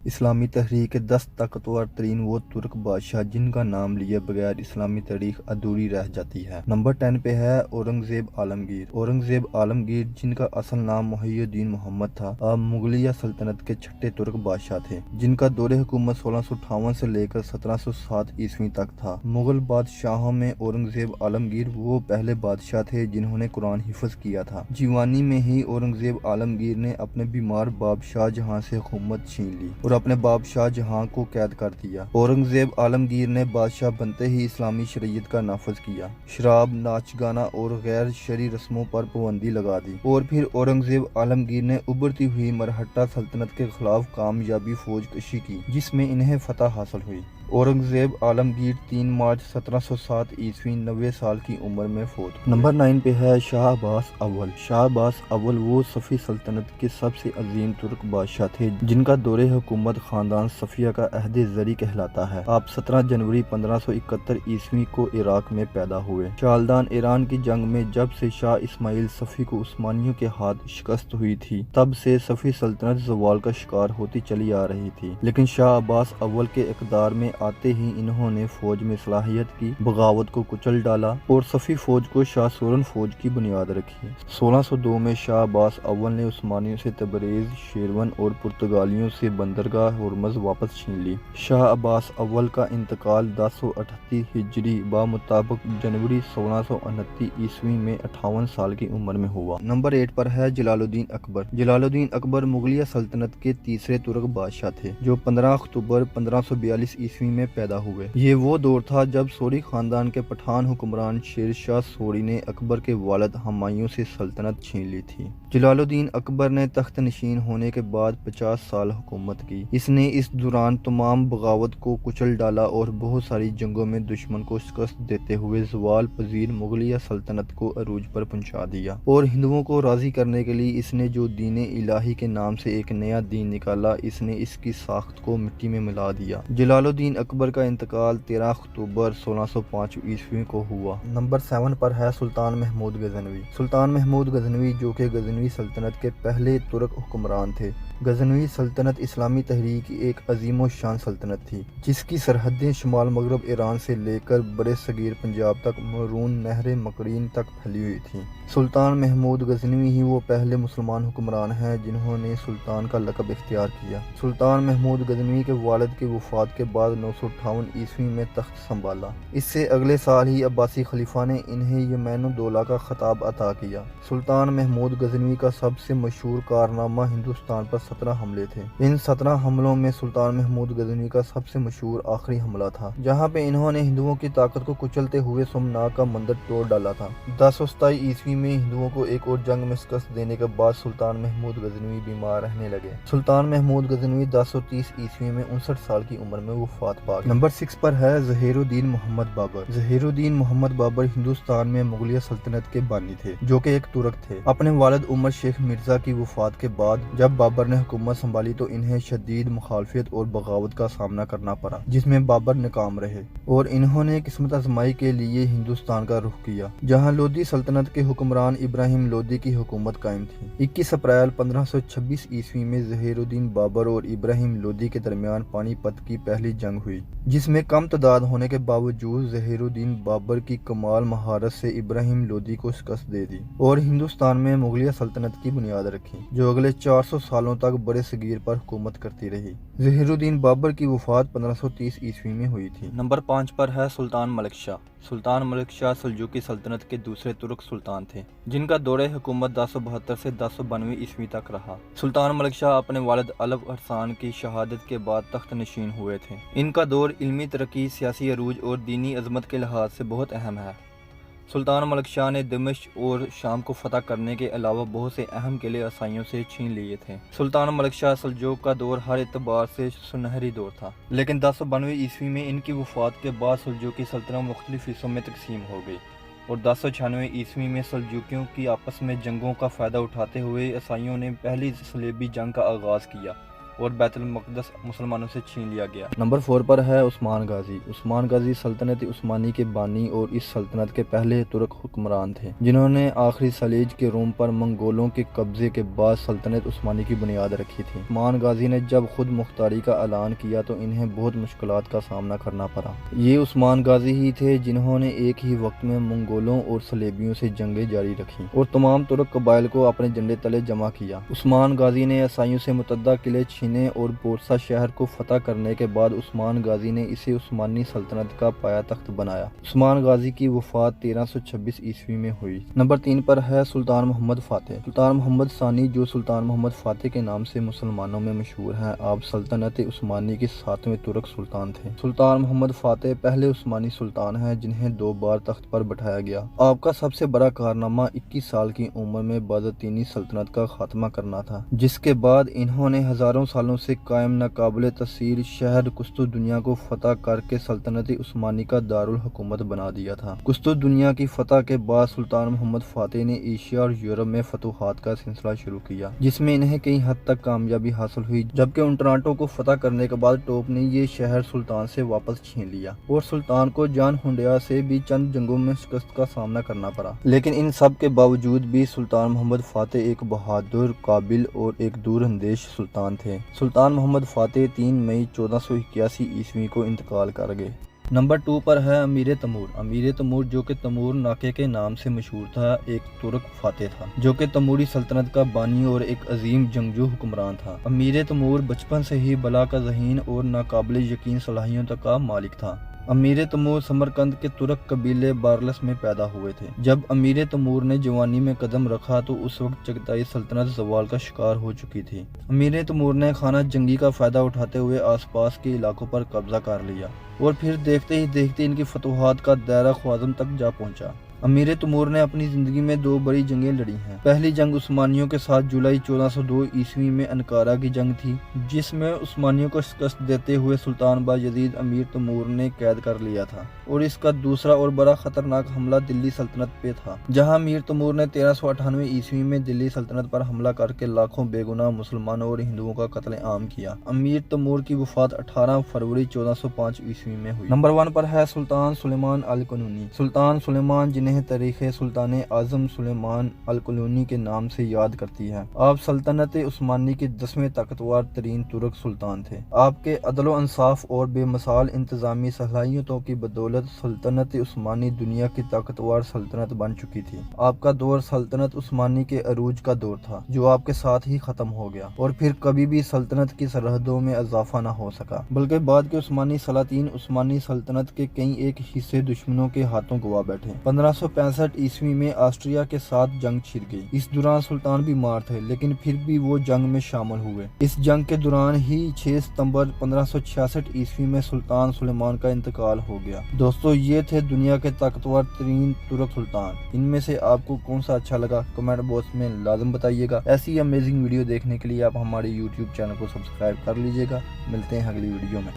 اسلامی تحریک کے 10 طاقتور ترین وہ ترک بادشاہ جن کا نام لیے بغیر اسلامی تاریخ ادھوری رہ جاتی ہے۔ نمبر 10 پہ ہے اورنگزیب عالمگیر۔ اورنگزیب عالمگیر جن کا اصل نام محی الدین محمد تھا، آپ مغلیہ سلطنت کے چھٹے ترک بادشاہ تھے جن کا دور حکومت 1658 سے لے کر 1707 عیسوی تک تھا۔ مغل بادشاہوں میں اورنگزیب عالمگیر وہ پہلے بادشاہ تھے جنہوں نے قرآن حفظ کیا تھا۔ جوانی میں ہی اورنگزیب عالمگیر نے اپنے بیمار باب شاہ جہاں سے حکومت چھین لی اور اپنے باب شاہ جہاں کو قید کر دیا۔ اورنگزیب عالمگیر نے بادشاہ بنتے ہی اسلامی شریعت کا نافذ کیا، شراب، ناچ گانا اور غیر شرعی رسموں پر پابندی لگا دی، اور پھر اورنگزیب عالمگیر نے ابھرتی ہوئی مرہٹہ سلطنت کے خلاف کامیابی فوج کشی کی جس میں انہیں فتح حاصل ہوئی۔ اورنگزیب عالمگیر 3 مارچ 1707 عیسوی 90 سال کی عمر میں فوت۔ نمبر 9 پہ ہے شاہ عباس اول۔ شاہ عباس اول وہ صفوی سلطنت کے سب سے عظیم ترک بادشاہ تھے جن کا دور حکومت خاندان صفویہ کا عہد زری کہلاتا ہے۔ آپ 17 جنوری 1571 عیسوی کو عراق میں پیدا ہوئے۔ چالدان ایران کی جنگ میں جب سے شاہ اسماعیل صفوی کو عثمانیوں کے ہاتھ شکست ہوئی تھی، تب سے صفوی سلطنت زوال کا شکار ہوتی چلی آ رہی تھی، لیکن شاہ عباس اول کے اقتدار میں آتے ہی انہوں نے فوج میں اصلاحیت کی، بغاوت کو کچل ڈالا اور صفوی فوج کو شاہ سورن فوج کی بنیاد رکھی۔ 1602 میں شاہ عباس اول نے عثمانیوں سے تبریز، شیروان اور پرتگالیوں سے بندرگاہ ہرمز واپس چھین لی۔ شاہ عباس اول کا انتقال 1038 ہجری بمطابق جنوری 1629 عیسوی میں 58 سال کی عمر میں ہوا۔ نمبر 8 پر ہے جلال الدین اکبر۔ جلال الدین اکبر مغلیہ سلطنت کے تیسرے ترک بادشاہ تھے جو 15 اکتوبر 1542 عیسوی میں پیدا ہوئے۔ یہ وہ دور تھا جب سوری خاندان کے پٹھان حکمران شیر شاہ سوری نے اکبر کے والد ہمایوں سے سلطنت چھین لی تھی۔ جلال الدین اکبر نے تخت نشین ہونے کے بعد 50 سال حکومت کی۔ اس نے اس دوران تمام بغاوت کو کچل ڈالا اور بہت ساری جنگوں میں دشمن کو شکست دیتے ہوئے زوال پذیر مغلیہ سلطنت کو عروج پر پہنچا دیا، اور ہندوؤں کو راضی کرنے کے لیے اس نے جو دین الہی کے نام سے ایک نیا دین نکالا، اس نے اس کی ساخت کو مٹی میں ملا دیا۔ جلال الدین اکبر کا انتقال 13 اکتوبر 1605 عیسوی کو ہوا۔ نمبر 7 پر ہے سلطان محمود غزنوی۔ سلطان محمود غزنوی جو کہ غزنوی سلطنت کے پہلے ترک حکمران تھے۔ غزنوی سلطنت اسلامی تحریک کی ایک عظیم و شان سلطنت تھی جس کی سرحدیں شمال مغرب ایران سے لے کر برِ صغیر پنجاب تک مارون نہر مکرین تک پھیلی ہوئی تھی۔ سلطان محمود غزنوی ہی وہ پہلے مسلمان حکمران ہیں جنہوں نے سلطان کا لقب اختیار کیا۔ سلطان محمود غزنوی کے والد کی وفات کے بعد 958 عیسوی میں تخت سنبھالا۔ اس سے اگلے سال ہی عباسی خلیفہ نے انہیں یمین الدولہ کا خطاب عطا کیا۔ سلطان محمود غزنوی کا سب سے مشہور کارنامہ ہندوستان پر 17 حملے تھے۔ ان 17 حملوں میں سلطان محمود غزنوی کا سب سے مشہور آخری حملہ تھا جہاں پہ انہوں نے ہندوؤں کی طاقت کو کچلتے ہوئے سومنات کا مندر توڑ ڈالا تھا۔ 1027 عیسوی میں ہندوؤں کو ایک اور جنگ میں شکست دینے کے بعد سلطان محمود غزنوی بیمار رہنے لگے۔ سلطان محمود غزنوی 1030 عیسوی میں 59 سال کی عمر میں وفات پا گئے۔ نمبر 6 پر ہے ظہیر الدین محمد بابر۔ ظہیر الدین محمد بابر ہندوستان میں مغلیہ سلطنت کے بانی تھے جو کہ ایک ترک تھے۔ اپنے والد عمر شیخ مرزا کی وفات کے بعد جب بابر نے حکومت سنبھالی تو انہیں شدید مخالفت اور بغاوت کا سامنا کرنا پڑا جس میں بابر ناکام رہے، اور انہوں نے قسمت آزمائی کے لیے ہندوستان کا رخ کیا جہاں لودھی سلطنت کے حکمران ابراہیم لودھی کی حکومت قائم تھی۔ 21 اپریل 1526 عیسوی میں ظہیر الدین بابر اور ابراہیم لودھی کے درمیان پانی پت کی پہلی جنگ ہوئی جس میں کم تعداد ہونے کے باوجود ظہیر الدین بابر کی کمال مہارت سے ابراہیم لودھی کو شکست دے دی اور ہندوستان میں مغلیہ سلطنت کی بنیاد رکھی جو اگلے 400 سالوں تک برِ صغیر پر حکومت کرتی رہی۔ ظہیر الدین بابر کی وفات 1530 عیسوی میں ہوئی تھی۔ نمبر 5 پر ہے سلطان ملک شاہ۔ سلطان ملک شاہ سلجوقی سلطنت کے دوسرے ترک سلطان تھے جن کا دور حکومت 1072 سے 1092 عیسوی تک رہا۔ سلطان ملک شاہ اپنے والد الپ ارسلان کی شہادت کے بعد تخت نشین ہوئے تھے۔ ان کا دور علمی ترقی، سیاسی عروج اور دینی عظمت کے لحاظ سے بہت اہم ہے۔ سلطان ملک شاہ نے دمشق اور شام کو فتح کرنے کے علاوہ بہت سے اہم قلعے عیسائیوں سے چھین لیے تھے۔ سلطان ملک شاہ سلجوق کا دور ہر اعتبار سے سنہری دور تھا، لیکن 1092 عیسوی میں ان کی وفات کے بعد سلجوقی سلطنت مختلف حصوں میں تقسیم ہو گئی اور 1096 عیسوی میں سلجوقیوں کی آپس میں جنگوں کا فائدہ اٹھاتے ہوئے عیسائیوں نے پہلی صلیبی جنگ کا آغاز کیا اور بیت المقدس مسلمانوں سے چھین لیا گیا۔ نمبر 4 پر ہے عثمان غازی۔ عثمان غازی سلطنت عثمانی کے بانی اور اس سلطنت کے پہلے ترک حکمران تھے، جنہوں نے آخری سلیج کے روم پر منگولوں کے قبضے کے بعد سلطنت عثمانی کی بنیاد رکھی تھی۔ عثمان غازی نے جب خود مختاری کا اعلان کیا تو انہیں بہت مشکلات کا سامنا کرنا پڑا۔ یہ عثمان غازی ہی تھے جنہوں نے ایک ہی وقت میں منگولوں اور صلیبیوں سے جنگیں جاری رکھیں اور تمام ترک قبائل کو اپنے جھنڈے تلے جمع کیا۔ عثمان غازی نے عیسائیوں سے متعدد قلعے چھینے اور بورسا شہر کو فتح کرنے کے بعد عثمان غازی نے اسے عثمانی سلطنت کا پایہ تخت بنایا۔ عثمان غازی کی وفات 1326 عیسوی میں ہوئی۔ نمبر 3 پر ہے سلطان محمد فاتح۔ سلطان محمد ثانی، جو سلطان محمد فاتح کے نام سے مسلمانوں میں مشہور ہیں، آپ سلطنت عثمانی کے 7ویں ترک سلطان تھے۔ سلطان محمد فاتح پہلے عثمانی سلطان ہیں جنہیں 2 بار تخت پر بٹھایا گیا۔ آپ کا سب سے بڑا کارنامہ 21 سال کی عمر میں بازنطینی سلطنت کا خاتمہ کرنا تھا، جس کے بعد انہوں نے ہزاروں سالوں سے قائم ناقابل تسخیر شہر قسطنطنیہ کو فتح کر کے سلطنت عثمانی کا دارالحکومت بنا دیا تھا۔ قسطنطنیہ کی فتح کے بعد سلطان محمد فاتح نے ایشیا اور یورپ میں فتوحات کا سلسلہ شروع کیا، جس میں انہیں کئی حد تک کامیابی حاصل ہوئی، جبکہ اٹرانٹو کو فتح کرنے کے بعد ٹوپ نے یہ شہر سلطان سے واپس چھین لیا اور سلطان کو جان ہنڈیا سے بھی چند جنگوں میں شکست کا سامنا کرنا پڑا۔ لیکن ان سب کے باوجود بھی سلطان محمد فاتح ایک بہادر، قابل اور ایک دور اندیش سلطان تھے۔ سلطان محمد فاتح 3 مئی 1481 عیسوی کو انتقال کر گئے۔ نمبر 2 پر ہے امیر تیمور۔ امیر تیمور، جو کہ تیمور ناکے کے نام سے مشہور تھا، ایک ترک فاتح تھا جو کہ تیموری سلطنت کا بانی اور ایک عظیم جنگجو حکمران تھا۔ امیر تیمور بچپن سے ہی بلا کا ذہین اور ناقابل یقین صلاحیتوں کا مالک تھا۔ امیر تیمور سمرقند کے ترک قبیلے بارلس میں پیدا ہوئے تھے۔ جب امیر تیمور نے جوانی میں قدم رکھا تو اس وقت چغتائی سلطنت زوال کا شکار ہو چکی تھی۔ امیر تیمور نے خانہ جنگی کا فائدہ اٹھاتے ہوئے آس پاس کے علاقوں پر قبضہ کر لیا اور پھر دیکھتے ہی دیکھتے ان کی فتوحات کا دائرہ خوارزم تک جا پہنچا۔ امیر تیمور نے اپنی زندگی میں 2 بڑی جنگیں لڑی ہیں۔ پہلی جنگ عثمانیوں کے ساتھ جولائی 1402 عیسوی میں انقارہ کی جنگ تھی، جس میں عثمانیوں کو شکست دیتے ہوئے سلطان بایزید امیر تیمور نے قید کر لیا تھا، اور اس کا دوسرا اور بڑا خطرناک حملہ دلی سلطنت پہ تھا، جہاں امیر تیمور نے 1398 عیسوی میں دلی سلطنت پر حملہ کر کے لاکھوں بے گناہ مسلمانوں اور ہندوؤں کا قتل عام کیا۔ امیر تیمور کی وفات 18 فروری 1405 عیسوی میں ہوئی۔ نمبر 1 پر ہے سلطان سلیمان القانونی۔ سلطان سلیمان، جنہیں تاریخ سلطان اعظم سلیمان القانونی کے نام سے یاد کرتی ہے، آپ سلطنت عثمانی کے 10ویں طاقتور ترین ترک سلطان تھے۔ آپ کے عدل و انصاف اور بے مثال انتظامی صلاحیتوں کی بدولت سلطنت عثمانی دنیا کی طاقتور سلطنت بن چکی تھی۔ آپ کا دور سلطنت عثمانی کے عروج کا دور تھا، جو آپ کے ساتھ ہی ختم ہو گیا اور پھر کبھی بھی سلطنت کی سرحدوں میں اضافہ نہ ہو سکا، بلکہ بعد کے عثمانی سلاطین عثمانی سلطنت کے کئی ایک حصے دشمنوں کے ہاتھوں گوا بیٹھے۔ 1565 عیسوی میں آسٹریا کے ساتھ جنگ چھڑ گئی۔ اس دوران سلطان بیمار تھے، لیکن پھر بھی وہ جنگ میں شامل ہوئے۔ اس جنگ کے دوران ہی 6 ستمبر 1566 عیسوی میں سلطان سلیمان کا انتقال ہو گیا۔ دوستو، یہ تھے دنیا کے طاقتور ترین ترک سلطان۔ ان میں سے آپ کو کون سا اچھا لگا کمنٹ باکس میں لازم بتائیے گا۔ ایسی امیزنگ ویڈیو دیکھنے کے لیے آپ ہمارے YouTube چینل کو سبسکرائب کر لیجیے گا۔ ملتے ہیں اگلی ویڈیو میں۔